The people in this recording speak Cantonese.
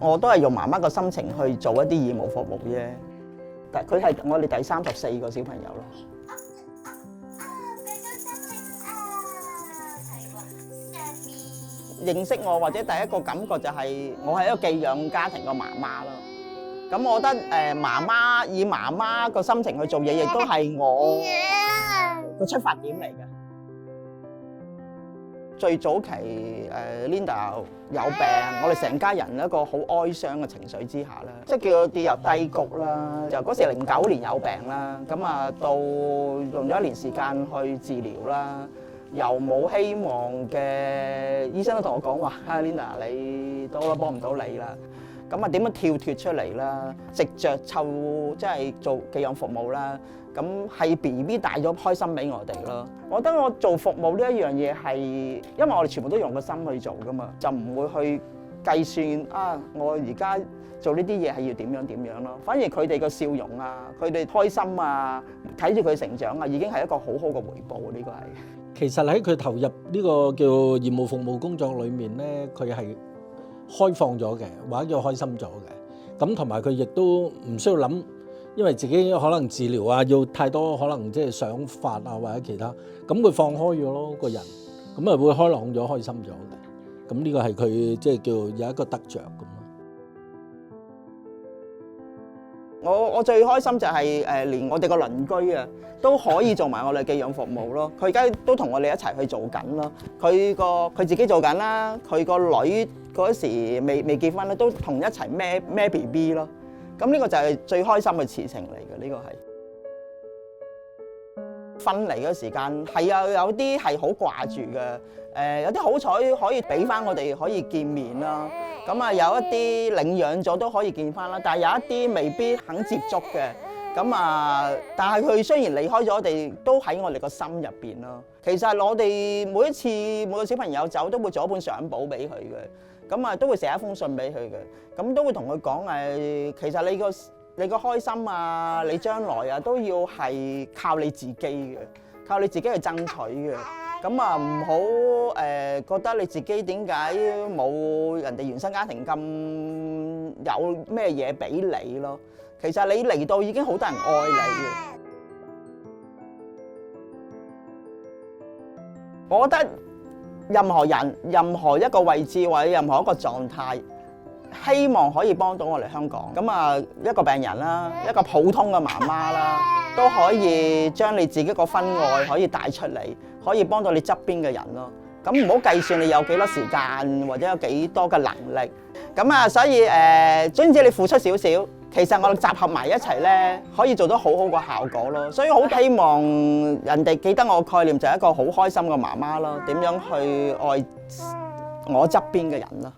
我都係用媽媽個心情去做一啲義務服務啫。但佢係我哋第34個小朋友咯。認識我或者第一個感覺就係我係一個寄養家庭個媽媽咯。咁我覺得媽媽以媽媽個心情去做嘢，亦都係我個出發點嚟嘅。最早期Linda 有病，我哋成家人一個好哀傷嘅情緒之下啦，即係叫佢跌入低谷啦。就嗰時09年有病啦，咁啊到用咗1年時間去治療啦。又冇希望嘅醫生都同我講話，Linda 你到啦，幫唔到你啦。咁啊點樣跳脱出嚟啦？藉着湊即係做寄養服務啦。咁係 BB 帶咗開心俾我哋咯。我覺得我做服務呢一樣嘢係，因為我哋全部都用個心去做噶嘛，就唔會去計算啊！我而家做呢啲嘢係要點樣咯。反而佢哋個笑容啊，佢哋開心啊，睇住佢成長啊，已經係一個好好嘅回報。呢個係。其實喺佢投入呢個叫義務服務工作裏面咧，佢係開放咗嘅，或者叫開心咗嘅。咁同埋佢亦都唔需要諗，因為自己可能治療啊，要太多可能即係想法啊或者其他，咁佢放開咗咯個人，咁啊會開朗咗、開心咗嘅。咁呢個係佢即係叫有一個得着咁咯。我最開心就係連我哋個鄰居啊都可以做埋我哋寄養服務咯。佢而家都同我哋一齊去做緊咯。佢自己做緊啦，佢個女嗰時未結婚咧，都同一齊孭 BB 咯。咁呢個就係最開心嘅事情嚟嘅，呢個係。分離嘅時間係啊，有啲係好掛住嘅，有啲好彩可以俾翻我哋可以見面啦。咁啊，有一啲領養咗都可以見翻啦，但係有一啲未必肯接觸嘅。咁啊，但係佢雖然離開咗我哋，都喺我哋個心入邊咯。其實我哋每一次每個小朋友走都會做一本相簿俾佢嘅，咁啊都會寫一封信俾佢嘅，咁都會同佢講其實你個開心啊，你將來啊都要係靠你自己嘅，靠你自己去爭取嘅。咁啊唔好覺得你自己點解冇人哋原生家庭咁有咩嘢俾你咯。其實你嚟到已經好多人愛你嘅。我覺得任何人、任何一個位置或者任何一個狀態，希望可以幫到我哋香港。咁啊，一個病人啦，一個普通嘅媽媽啦，都可以將你自己個分愛可以帶出嚟，可以幫到你側邊嘅人咯。咁唔好計算你有幾多時間或者有幾多嘅能力。咁啊，所以總之你付出少少，其實我哋集合埋一齊咧，可以做到好好個效果咯。所以好希望人哋記得我個概念就係一個好開心嘅媽媽咯。點樣去愛我側邊嘅人咯？